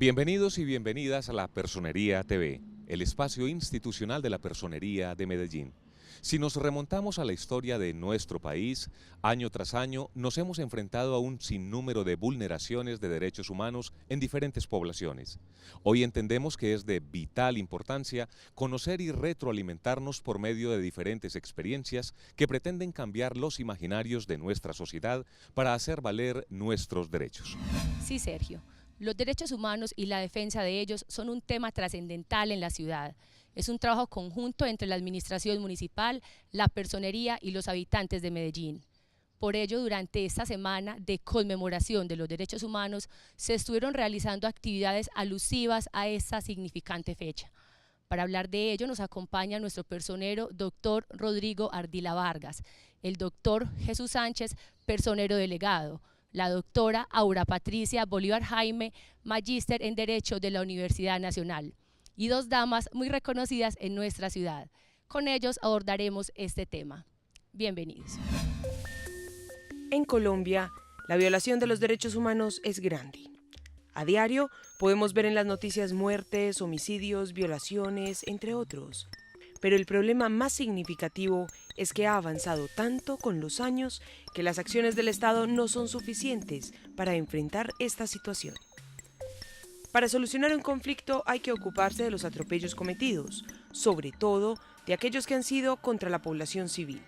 Bienvenidos y bienvenidas a la Personería TV, el espacio institucional de la Personería de Medellín. Si nos remontamos a la historia de nuestro país, año tras año nos hemos enfrentado a un sinnúmero de vulneraciones de derechos humanos en diferentes poblaciones. Hoy entendemos que es de vital importancia conocer y retroalimentarnos por medio de diferentes experiencias que pretenden cambiar los imaginarios de nuestra sociedad para hacer valer nuestros derechos. Sí, Sergio. Los derechos humanos y la defensa de ellos son un tema trascendental en la ciudad. Es un trabajo conjunto entre la administración municipal, la personería y los habitantes de Medellín. Por ello, durante esta semana de conmemoración de los derechos humanos, se estuvieron realizando actividades alusivas a esta significante fecha. Para hablar de ello nos acompaña nuestro personero, doctor Rodrigo Ardila Vargas, el doctor Jesús Sánchez, personero delegado, la doctora Aura Patricia Bolívar Jaime, magíster en Derecho de la Universidad Nacional, y dos damas muy reconocidas en nuestra ciudad. Con ellos abordaremos este tema. Bienvenidos. En Colombia, la violación de los derechos humanos es grande. A diario podemos ver en las noticias muertes, homicidios, violaciones, entre otros. Pero el problema más significativo es que ha avanzado tanto con los años que las acciones del Estado no son suficientes para enfrentar esta situación. Para solucionar un conflicto hay que ocuparse de los atropellos cometidos, sobre todo de aquellos que han sido contra la población civil.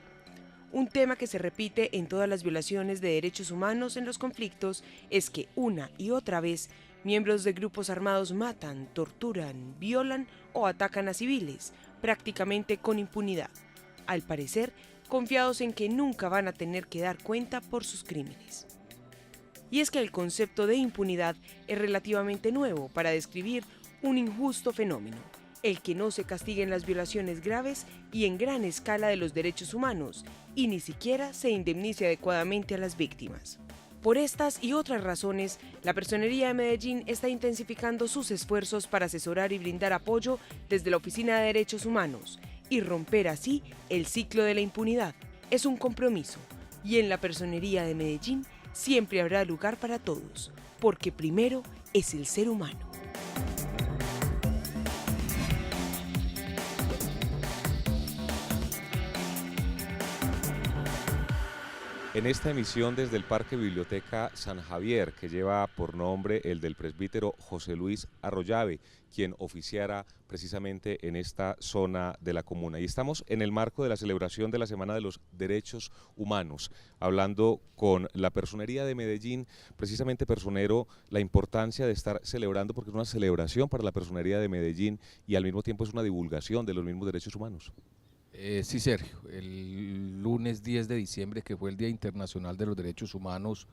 Un tema que se repite en todas las violaciones de derechos humanos en los conflictos es que una y otra vez miembros de grupos armados matan, torturan, violan o atacan a civiles, prácticamente con impunidad, al parecer confiados en que nunca van a tener que dar cuenta por sus crímenes. Y es que el concepto de impunidad es relativamente nuevo para describir un injusto fenómeno, el que no se castiguen las violaciones graves y en gran escala de los derechos humanos, y ni siquiera se indemnice adecuadamente a las víctimas. Por estas y otras razones, la Personería de Medellín está intensificando sus esfuerzos para asesorar y brindar apoyo desde la Oficina de Derechos Humanos y romper así el ciclo de la impunidad. Es un compromiso, y en la Personería de Medellín siempre habrá lugar para todos, porque primero es el ser humano. En esta emisión desde el Parque Biblioteca San Javier, que lleva por nombre el del presbítero José Luis Arroyave, quien oficiara precisamente en esta zona de la comuna. Y estamos en el marco de la celebración de la Semana de los Derechos Humanos, hablando con la Personería de Medellín, precisamente personero, la importancia de estar celebrando, porque es una celebración para la Personería de Medellín y al mismo tiempo es una divulgación de los mismos derechos humanos. Sí, Sergio, el lunes 10 de diciembre, que fue el Día Internacional de los Derechos Humanos,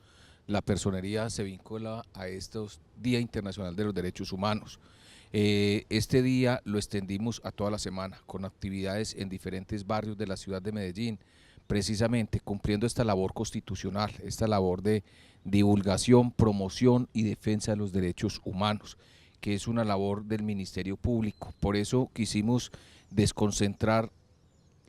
la Personería se vincula a estos Día Internacional de los Derechos Humanos. Este día lo extendimos a toda la semana, con actividades en diferentes barrios de la ciudad de Medellín, precisamente cumpliendo esta labor constitucional, esta labor de divulgación, promoción y defensa de los derechos humanos, que es una labor del Ministerio Público. Por eso quisimos desconcentrar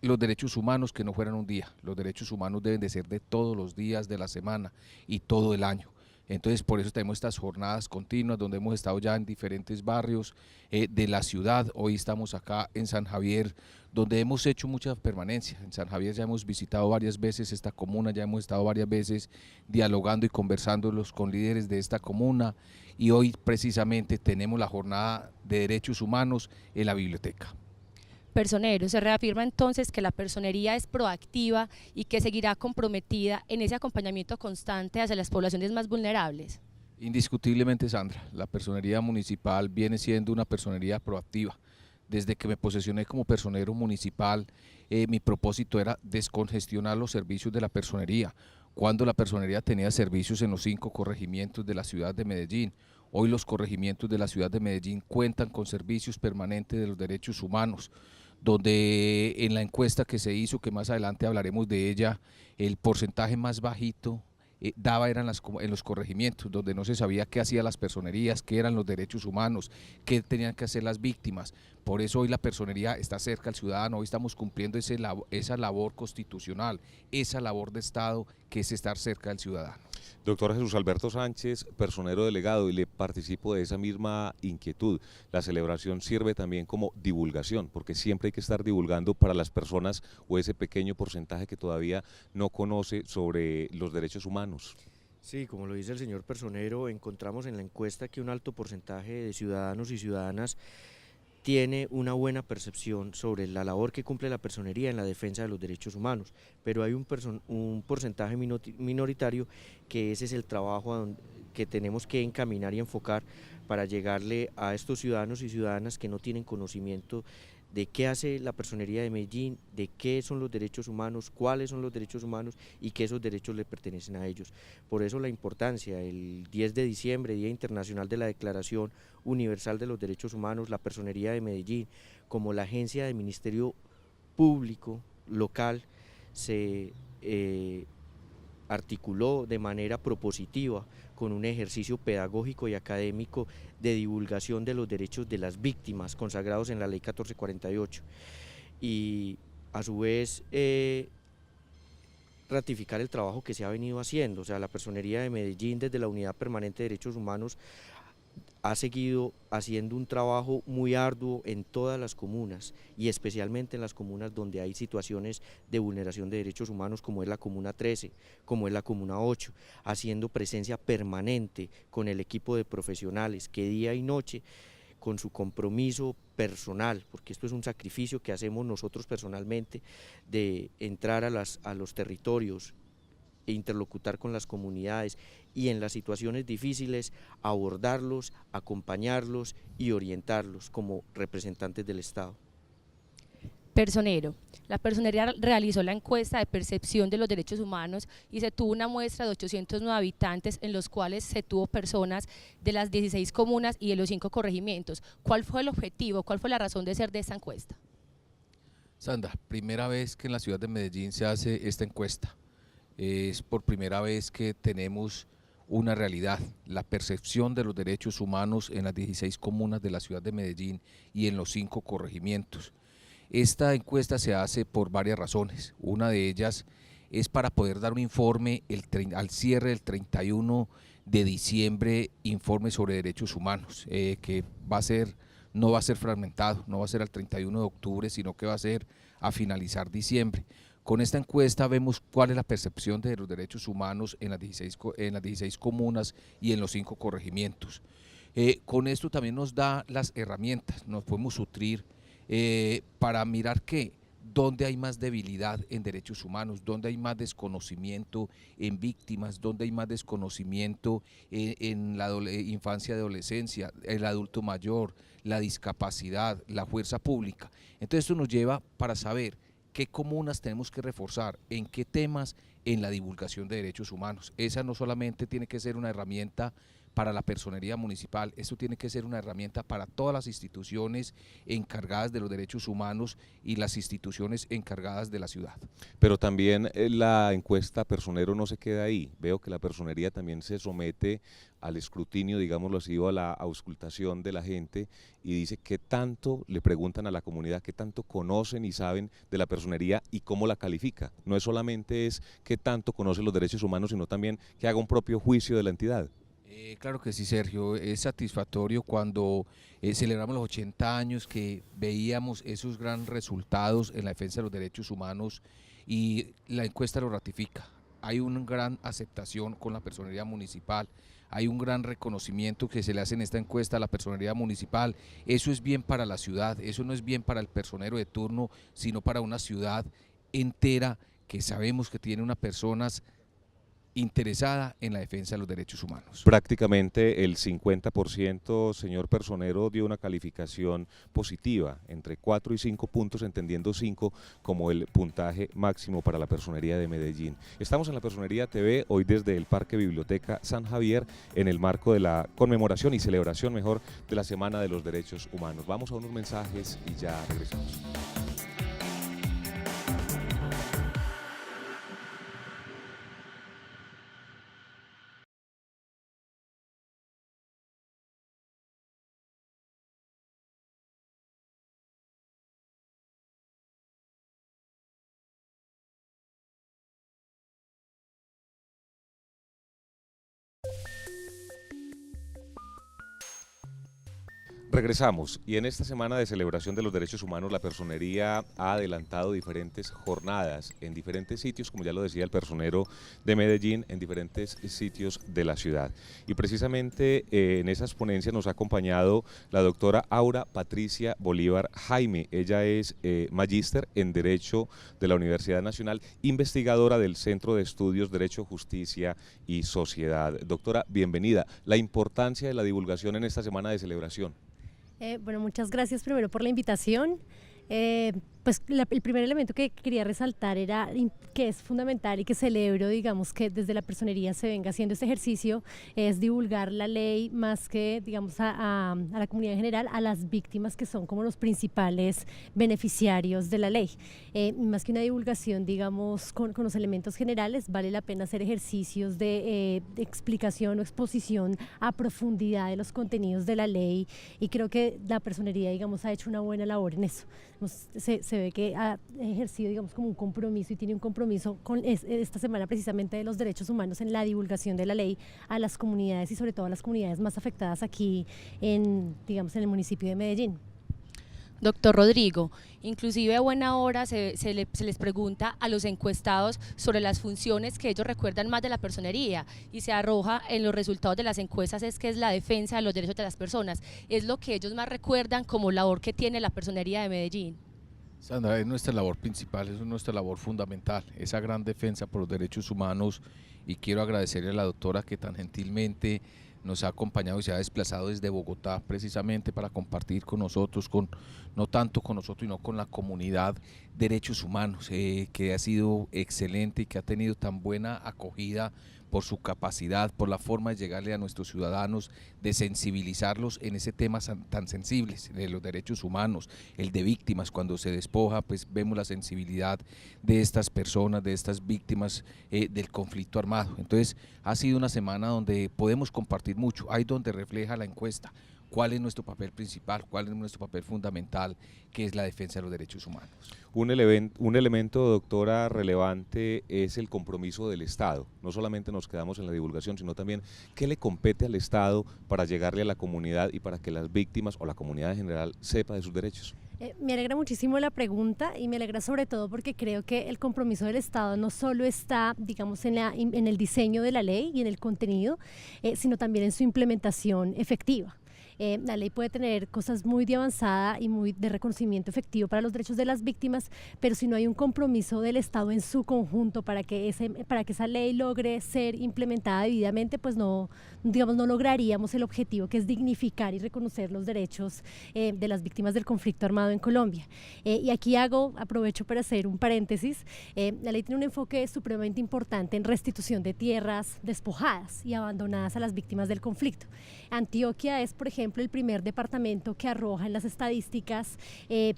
los derechos humanos, que no fueran un día. Los derechos humanos deben de ser de todos los días de la semana y todo el año. Entonces por eso tenemos estas jornadas continuas donde hemos estado ya en diferentes barrios de la ciudad. Hoy estamos acá en San Javier, donde hemos hecho mucha permanencia. En San Javier ya hemos visitado varias veces esta comuna, ya hemos estado varias veces dialogando y conversando con líderes de esta comuna, y hoy precisamente tenemos la jornada de derechos humanos en la biblioteca. Personero, se reafirma entonces que la personería es proactiva y que seguirá comprometida en ese acompañamiento constante hacia las poblaciones más vulnerables. Indiscutiblemente, Sandra, la personería municipal viene siendo una personería proactiva. Desde que me posesioné como personero municipal, mi propósito era descongestionar los servicios de la personería. Cuando la personería tenía servicios en los 5 corregimientos de la ciudad de Medellín, hoy los corregimientos de la ciudad de Medellín cuentan con servicios permanentes de los derechos humanos, donde en la encuesta que se hizo, que más adelante hablaremos de ella, el porcentaje más bajito daba eran en los corregimientos, donde no se sabía qué hacían las personerías, qué eran los derechos humanos, qué tenían que hacer las víctimas. Por eso hoy la personería está cerca al ciudadano, hoy estamos cumpliendo esa labor constitucional, esa labor de Estado que es estar cerca del ciudadano. Doctor Jesús Alberto Sánchez, personero delegado, y le participo de esa misma inquietud. La celebración sirve también como divulgación, porque siempre hay que estar divulgando para las personas o ese pequeño porcentaje que todavía no conoce sobre los derechos humanos. Sí, como lo dice el señor personero, encontramos en la encuesta que un alto porcentaje de ciudadanos y ciudadanas tiene una buena percepción sobre la labor que cumple la personería en la defensa de los derechos humanos, pero hay un porcentaje minoritario que ese es el trabajo que tenemos que encaminar y enfocar para llegarle a estos ciudadanos y ciudadanas que no tienen conocimiento de qué hace la personería de Medellín, de qué son los derechos humanos, cuáles son los derechos humanos y que esos derechos le pertenecen a ellos. Por eso la importancia, el 10 de diciembre, Día Internacional de la Declaración Universal de los Derechos Humanos, la personería de Medellín, como la agencia del Ministerio Público local, se articuló de manera propositiva con un ejercicio pedagógico y académico de divulgación de los derechos de las víctimas consagrados en la Ley 1448 y a su vez ratificar el trabajo que se ha venido haciendo. O sea, la personería de Medellín desde la Unidad Permanente de Derechos Humanos ha seguido haciendo un trabajo muy arduo en todas las comunas y especialmente en las comunas donde hay situaciones de vulneración de derechos humanos, como es la Comuna 13, como es la Comuna 8, haciendo presencia permanente con el equipo de profesionales que día y noche, con su compromiso personal, porque esto es un sacrificio que hacemos nosotros personalmente, de entrar a los territorios e interlocutar con las comunidades y en las situaciones difíciles abordarlos, acompañarlos y orientarlos como representantes del Estado. Personero. La personería realizó la encuesta de percepción de los derechos humanos y se tuvo una muestra de 809 habitantes, en los cuales se tuvo personas de las 16 comunas y de los 5 corregimientos. ¿Cuál fue el objetivo? ¿Cuál fue la razón de ser de esta encuesta? Sandra, primera vez que en la ciudad de Medellín se hace esta encuesta. Es por primera vez que tenemos una realidad, la percepción de los derechos humanos en las 16 comunas de la ciudad de Medellín y en los 5 corregimientos. Esta encuesta se hace por varias razones. Una de ellas es para poder dar un informe al cierre del 31 de diciembre, informe sobre derechos humanos, que no va a ser fragmentado, no va a ser al 31 de octubre, sino que va a ser a finalizar diciembre. Con esta encuesta vemos cuál es la percepción de los derechos humanos en las 16 comunas y en los 5 corregimientos. Con esto también nos da las herramientas, nos podemos nutrir para mirar dónde hay más debilidad en derechos humanos, dónde hay más desconocimiento en víctimas, dónde hay más desconocimiento en la infancia y adolescencia, el adulto mayor, la discapacidad, la fuerza pública. Entonces esto nos lleva para saber qué comunas tenemos que reforzar, en qué temas, en la divulgación de derechos humanos. Esa no solamente tiene que ser una herramienta para la personería municipal, esto tiene que ser una herramienta para todas las instituciones encargadas de los derechos humanos y las instituciones encargadas de la ciudad. Pero también la encuesta personero no se queda ahí. Veo que la personería también se somete al escrutinio, digámoslo así, o a la auscultación de la gente, y dice qué tanto le preguntan a la comunidad, qué tanto conocen y saben de la personería y cómo la califica. No es solamente qué tanto conoce los derechos humanos, sino también que haga un propio juicio de la entidad. Claro que sí, Sergio, es satisfactorio cuando celebramos los 80 años que veíamos esos grandes resultados en la defensa de los derechos humanos y la encuesta lo ratifica. Hay una gran aceptación con la personería municipal, hay un gran reconocimiento que se le hace en esta encuesta a la personería municipal. Eso es bien para la ciudad, eso no es bien para el personero de turno, sino para una ciudad entera que sabemos que tiene unas personas interesada en la defensa de los derechos humanos. Prácticamente el 50%, señor personero, dio una calificación positiva, entre 4 y 5 puntos, entendiendo 5 como el puntaje máximo para la personería de Medellín. Estamos en la Personería TV, hoy desde el Parque Biblioteca San Javier, en el marco de la conmemoración y celebración, mejor, de la Semana de los Derechos Humanos. Vamos a unos mensajes y ya regresamos. Regresamos y en esta semana de celebración de los derechos humanos la Personería ha adelantado diferentes jornadas en diferentes sitios, como ya lo decía el personero de Medellín, en diferentes sitios de la ciudad. Y precisamente en esas ponencias nos ha acompañado la doctora Aura Patricia Bolívar Jaime. Ella es magíster en Derecho de la Universidad Nacional, investigadora del Centro de Estudios Derecho, Justicia y Sociedad. Doctora, bienvenida. La importancia de la divulgación en esta semana de celebración. Bueno, muchas gracias primero por la invitación. Pues el primer elemento que quería resaltar era que es fundamental y que celebro, digamos, que desde la personería se venga haciendo este ejercicio, es divulgar la ley más que, digamos, a la comunidad en general, a las víctimas que son como los principales beneficiarios de la ley. Más que una divulgación, digamos, con los elementos generales, vale la pena hacer ejercicios de explicación o exposición a profundidad de los contenidos de la ley, y creo que la personería, digamos, ha hecho una buena labor en eso. Se ve que ha ejercido, digamos, como un compromiso y tiene un compromiso con esta semana precisamente de los derechos humanos en la divulgación de la ley a las comunidades y sobre todo a las comunidades más afectadas aquí digamos, en el municipio de Medellín. Doctor Rodrigo, inclusive a buena hora se les pregunta a los encuestados sobre las funciones que ellos recuerdan más de la personería, y se arroja en los resultados de las encuestas es que es la defensa de los derechos de las personas. Es lo que ellos más recuerdan como labor que tiene la personería de Medellín. Sandra, es nuestra labor principal, es nuestra labor fundamental, esa gran defensa por los derechos humanos, y quiero agradecerle a la doctora que tan gentilmente nos ha acompañado y se ha desplazado desde Bogotá precisamente para compartir con nosotros, no tanto con nosotros, sino con la comunidad derechos humanos, que ha sido excelente y que ha tenido tan buena acogida por su capacidad, por la forma de llegarle a nuestros ciudadanos, de sensibilizarlos en ese tema tan sensibles de los derechos humanos, el de víctimas. Cuando se despoja, pues vemos la sensibilidad de estas personas, de estas víctimas del conflicto armado. Entonces ha sido una semana donde podemos compartir mucho, ahí donde refleja la encuesta cuál es nuestro papel principal, cuál es nuestro papel fundamental, que es la defensa de los derechos humanos. Un elemento, doctora, relevante es el compromiso del Estado. No solamente nos quedamos en la divulgación, sino también qué le compete al Estado para llegarle a la comunidad y para que las víctimas o la comunidad en general sepa de sus derechos. Me alegra muchísimo la pregunta, y me alegra sobre todo porque creo que el compromiso del Estado no solo está, digamos, en el diseño de la ley y en el contenido, sino también en su implementación efectiva. La ley puede tener cosas muy de avanzada y muy de reconocimiento efectivo para los derechos de las víctimas, pero si no hay un compromiso del Estado en su conjunto para que esa ley logre ser implementada debidamente, pues no lograríamos el objetivo, que es dignificar y reconocer los derechos de las víctimas del conflicto armado en Colombia. Y aquí aprovecho para hacer un paréntesis. La ley tiene un enfoque supremamente importante en restitución de tierras despojadas y abandonadas a las víctimas del conflicto. Antioquia es, por ejemplo, el primer departamento que arroja en las estadísticas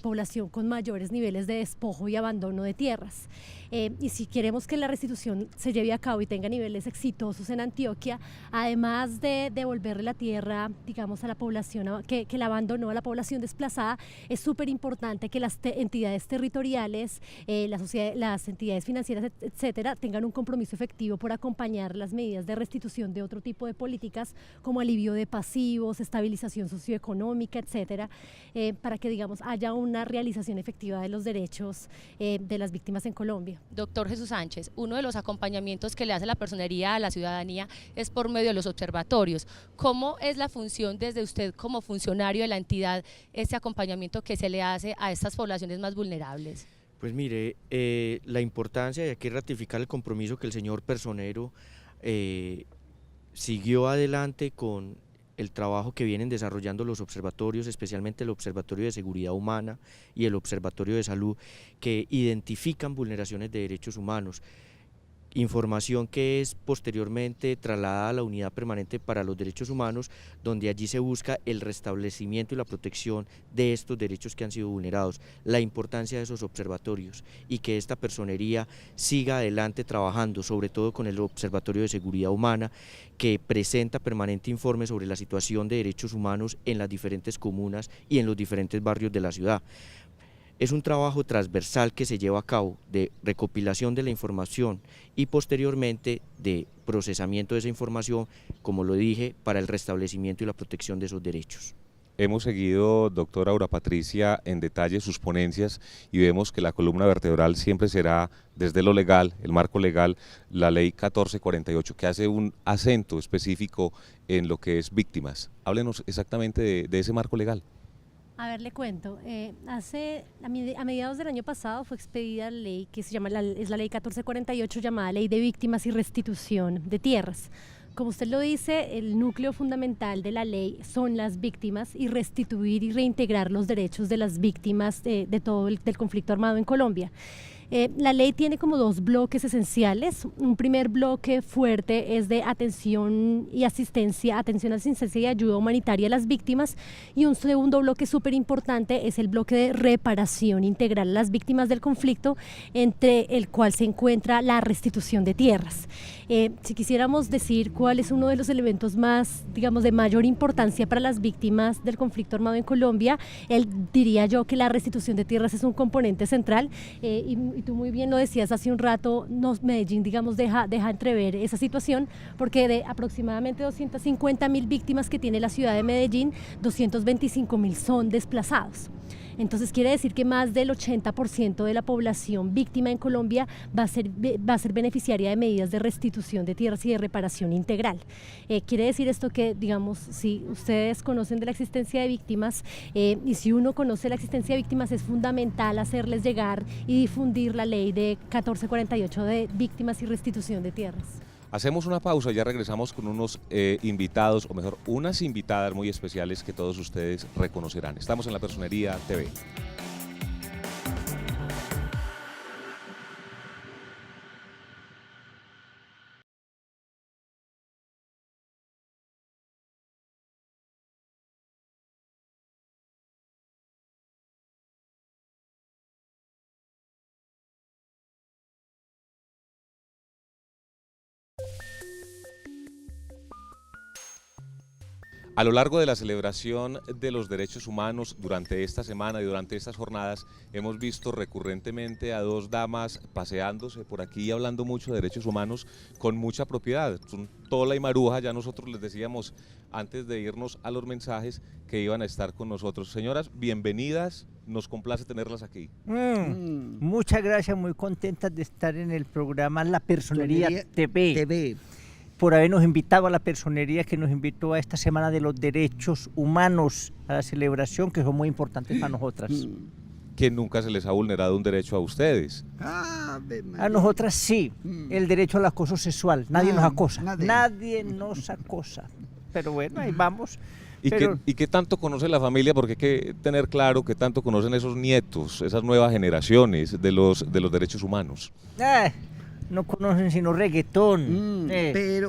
población con mayores niveles de despojo y abandono de tierras. Y si queremos que la restitución se lleve a cabo y tenga niveles exitosos en Antioquia, además de devolverle la tierra, digamos, a la población que la abandonó, a la población desplazada, es súper importante que las entidades territoriales, las entidades financieras, etcétera, tengan un compromiso efectivo por acompañar las medidas de restitución de otro tipo de políticas, como alivio de pasivos, estabilización socioeconómica, etcétera, para que, digamos, haya una realización efectiva de los derechos de las víctimas en Colombia. Doctor Jesús Sánchez, uno de los acompañamientos que le hace la personería a la ciudadanía es por medio de los observatorios. ¿Cómo es la función desde usted como funcionario de la entidad, este acompañamiento que se le hace a estas poblaciones más vulnerables? Pues mire, la importancia, y aquí ratificar el compromiso que el señor personero siguió adelante con el trabajo que vienen desarrollando los observatorios, especialmente el Observatorio de Seguridad Humana y el Observatorio de Salud, que identifican vulneraciones de derechos humanos. Información que es posteriormente trasladada a la Unidad Permanente para los Derechos Humanos, donde allí se busca el restablecimiento y la protección de estos derechos que han sido vulnerados. La importancia de esos observatorios y que esta personería siga adelante trabajando, sobre todo con el Observatorio de Seguridad Humana, que presenta permanente informe sobre la situación de derechos humanos en las diferentes comunas y en los diferentes barrios de la ciudad. Es un trabajo transversal que se lleva a cabo de recopilación de la información y posteriormente de procesamiento de esa información, como lo dije, para el restablecimiento y la protección de esos derechos. Hemos seguido, doctora Aura Patricia, en detalle sus ponencias y vemos que la columna vertebral siempre será, desde lo legal, el marco legal, la ley 1448, que hace un acento específico en lo que es víctimas. Háblenos exactamente de ese marco legal. A ver, le cuento. A mediados del año pasado fue expedida la ley que se llama es la ley 1448, llamada Ley de Víctimas y Restitución de Tierras. Como usted lo dice, el núcleo fundamental de la ley son las víctimas y restituir y reintegrar los derechos de las víctimas de todo del conflicto armado en Colombia. La ley tiene como dos bloques esenciales. Un primer bloque fuerte es de atención y asistencia y ayuda humanitaria a las víctimas, y un segundo bloque súper importante es el bloque de reparación integral a las víctimas del conflicto, entre el cual se encuentra la restitución de tierras. Si quisiéramos decir cuál es uno de los elementos más, digamos, de mayor importancia para las víctimas del conflicto armado en Colombia, diría yo que la restitución de tierras es un componente central, y tú muy bien lo decías hace un rato, Medellín, digamos, deja entrever esa situación, porque de aproximadamente 250.000 víctimas que tiene la ciudad de Medellín, 225.000 son desplazados. Entonces quiere decir que más del 80% de la población víctima en Colombia va a ser beneficiaria de medidas de restitución de tierras y de reparación integral. Quiere decir esto que, digamos, si ustedes conocen de la existencia de víctimas, y si uno conoce la existencia de víctimas, es fundamental hacerles llegar y difundir la ley de 1448 de víctimas y restitución de tierras. Hacemos una pausa, ya regresamos con unos invitados, o mejor, unas invitadas muy especiales que todos ustedes reconocerán. Estamos en La Personería TV. A lo largo de la celebración de los derechos humanos durante esta semana y durante estas jornadas hemos visto recurrentemente a dos damas paseándose por aquí y hablando mucho de derechos humanos con mucha propiedad. Son Tola y Maruja, ya nosotros les decíamos antes de irnos a los mensajes que iban a estar con nosotros. Señoras, bienvenidas, nos complace tenerlas aquí. Muchas gracias, muy contentas de estar en el programa La Personería TV. Por habernos invitado a la personería que nos invitó a esta Semana de los Derechos Humanos, a la celebración, que son muy importantes para nosotras. Que nunca se les ha vulnerado un derecho a ustedes. A nosotras sí, el derecho al acoso sexual. Nadie nos acosa, nadie nos acosa. Pero bueno, ahí vamos. ¿Y qué tanto conoce la familia? Porque hay que tener claro que tanto conocen esos nietos, esas nuevas generaciones de los derechos humanos. No conocen sino reggaetón.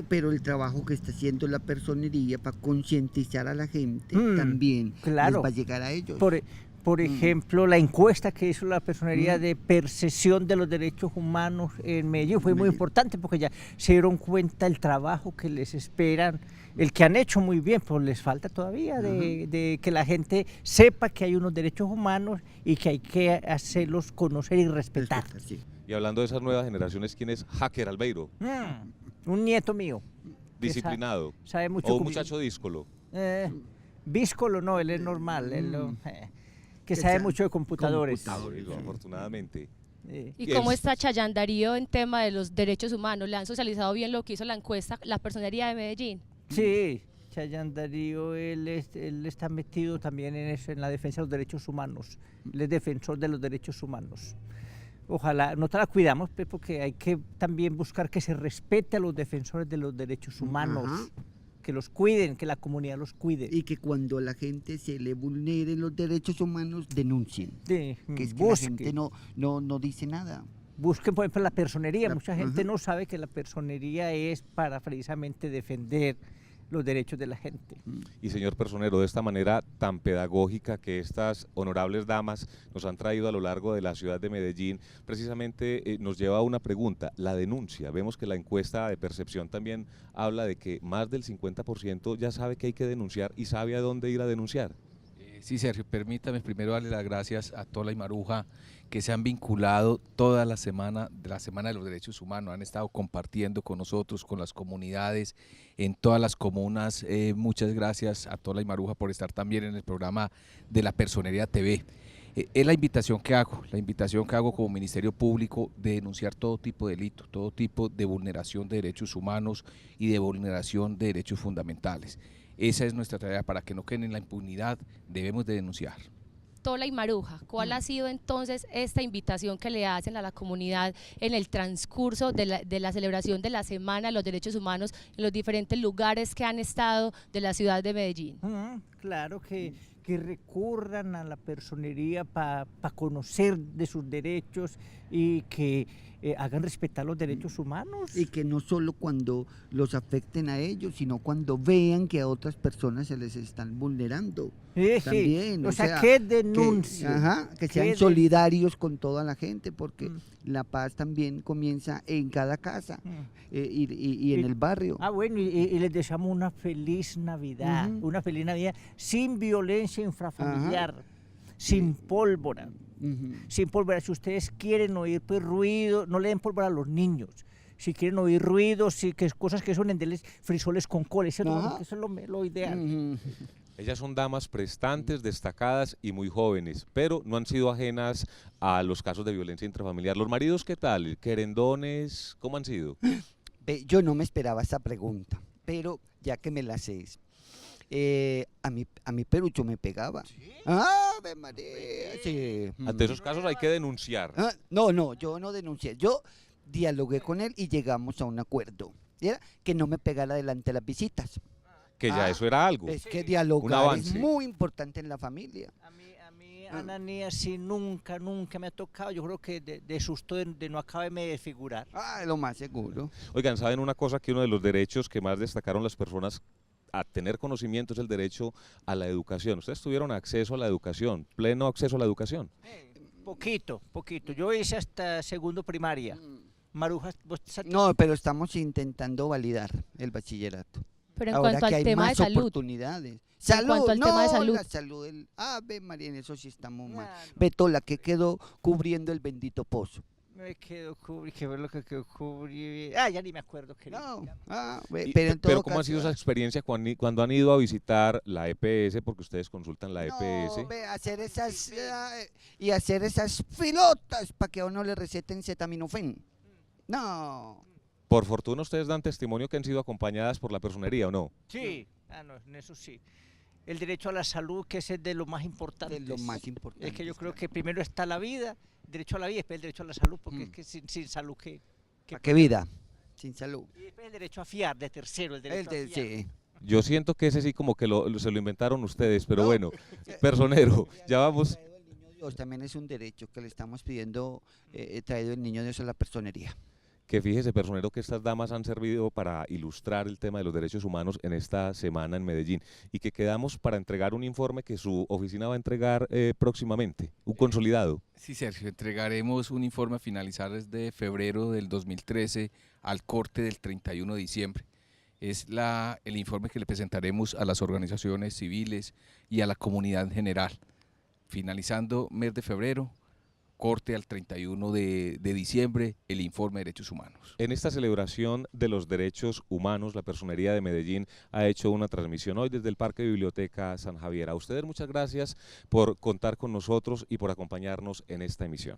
Pero el trabajo que está haciendo la personería para concientizar a la gente también les va a llegar a ellos. Por ejemplo, la encuesta que hizo la personería de percepción de los derechos humanos en Medellín fue muy importante, porque ya se dieron cuenta el trabajo que les esperan, el que han hecho muy bien, pero les falta todavía de que la gente sepa que hay unos derechos humanos y que hay que hacerlos conocer y respetar. Y hablando de esas nuevas generaciones, ¿quién es Hacker Albeiro? Un nieto mío. Disciplinado. Sabe mucho. O un muchacho díscolo. Díscolo no, él es normal. Que sabe mucho de computadores. Afortunadamente. ¿Y cómo está Chayan Darío en tema de los derechos humanos? ¿Le han socializado bien lo que hizo la encuesta, la personería de Medellín? Sí, Chayan Darío, él está metido también en eso, en la defensa de los derechos humanos. Él es defensor de los derechos humanos. Ojalá, nosotros la cuidamos, porque hay que también buscar que se respete a los defensores de los derechos humanos, que los cuiden, que la comunidad los cuide. Y que cuando a la gente se le vulneren los derechos humanos, denuncien. Que es que la gente no dice nada. Busquen, por ejemplo, la personería. Mucha gente no sabe que la personería es para precisamente defender los derechos de la gente. Y señor personero, de esta manera tan pedagógica que estas honorables damas nos han traído a lo largo de la ciudad de Medellín, precisamente nos lleva a una pregunta, la denuncia. Vemos que la encuesta de percepción también habla de que más del 50% ya sabe que hay que denunciar y sabe a dónde ir a denunciar. Sí, Sergio, permítame primero darle las gracias a Tola y Maruja, que se han vinculado toda la semana de los Derechos Humanos, han estado compartiendo con nosotros, con las comunidades, en todas las comunas. Muchas gracias a Tola y Maruja por estar también en el programa de la Personería TV. Es la invitación que hago como Ministerio Público de denunciar todo tipo de delito, todo tipo de vulneración de derechos humanos y de vulneración de derechos fundamentales. Esa es nuestra tarea, para que no queden en la impunidad, debemos de denunciar. Tola y Maruja, ¿cuál ha sido entonces esta invitación que le hacen a la comunidad en el transcurso de la celebración de la Semana de los Derechos Humanos en los diferentes lugares que han estado de la ciudad de Medellín? Claro que recurran a la personería para conocer de sus derechos y que hagan respetar los derechos humanos. Y que no solo cuando los afecten a ellos, sino cuando vean que a otras personas se les están vulnerando. También, o sea, que denuncien. Que sean solidarios con toda la gente, porque la paz también comienza en cada casa y en el barrio. Bueno, y les deseamos una feliz Navidad, una feliz Navidad sin violencia intrafamiliar, sin pólvora. Sin pólvora. Si ustedes quieren oír pues ruido, no le den pólvora a los niños. Si quieren oír ruidos, cosas que suenen, denles frisoles con cola. Eso es lo ideal. Ellas son damas prestantes, destacadas y muy jóvenes, pero no han sido ajenas a los casos de violencia intrafamiliar. ¿Los maridos qué tal? ¿Querendones? ¿Cómo han sido? Yo no me esperaba esa pregunta, pero ya que me la haces. A mi Perucho me pegaba. ¿Sí? ¡Ave María! Sí. Ante esos casos hay que denunciar. No, yo no denuncié. Yo dialogué con él y llegamos a un acuerdo. Era que no me pegara delante de las visitas. Que ya eso era algo. Es que dialogar es muy importante en la familia. A mí Ananías, sí, nunca me ha tocado. Yo creo que de susto de no acabarme de figurar. Lo más seguro. Oigan, ¿saben una cosa? Que uno de los derechos que más destacaron las personas a tener conocimiento es el derecho a la educación. Ustedes tuvieron acceso a la educación, pleno acceso a la educación. Poquito. Yo hice hasta segundo primaria. Maruja, no, pero estamos intentando validar el bachillerato. Pero en cuanto al tema de salud. Oportunidades. En cuanto al tema de salud. La salud, María, en eso sí estamos mal. Betola, que quedó cubriendo el bendito pozo. Me quedo cubrir, ya ni me acuerdo. Pero ¿cómo ha sido esa experiencia cuando han ido a visitar la EPS? Porque ustedes consultan la EPS. Hacer esas filotas para que a uno le receten acetaminofén. No. Por fortuna ustedes dan testimonio que han sido acompañadas por la personería, ¿o no? Sí, no, en eso sí. El derecho a la salud, que es de lo más importante. Es que yo creo que primero está la vida, derecho a la vida, y después el derecho a la salud, porque es que sin salud, ¿qué vida? Sin salud. Y después el derecho a fiar, de tercero, el derecho a fiar. Sí. Yo siento que ese sí como que se lo inventaron ustedes, pero bueno, personero, ya vamos. El niño Dios también es un derecho que le estamos pidiendo, traído el niño Dios a la personería. Que fíjese, personero, que estas damas han servido para ilustrar el tema de los derechos humanos en esta semana en Medellín y que quedamos para entregar un informe que su oficina va a entregar próximamente, un consolidado. Sí, Sergio, entregaremos un informe a finalizar desde febrero del 2013 al corte del 31 de diciembre. Es el informe que le presentaremos a las organizaciones civiles y a la comunidad en general. Finalizando mes de febrero, corte al 31 de diciembre, el informe de derechos humanos. En esta celebración de los derechos humanos, la Personería de Medellín ha hecho una transmisión hoy desde el Parque Biblioteca San Javier. A ustedes muchas gracias por contar con nosotros y por acompañarnos en esta emisión.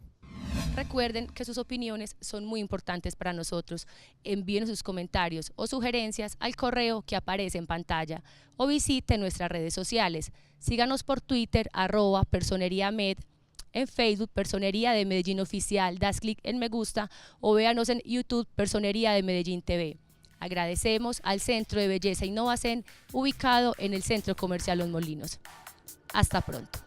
Recuerden que sus opiniones son muy importantes para nosotros. Envíen sus comentarios o sugerencias al correo que aparece en pantalla o visiten nuestras redes sociales. Síganos por Twitter, @personeriamed, en Facebook, Personería de Medellín Oficial, das clic en me gusta o véanos en YouTube, Personería de Medellín TV. Agradecemos al Centro de Belleza Innovacen, ubicado en el Centro Comercial Los Molinos. Hasta pronto.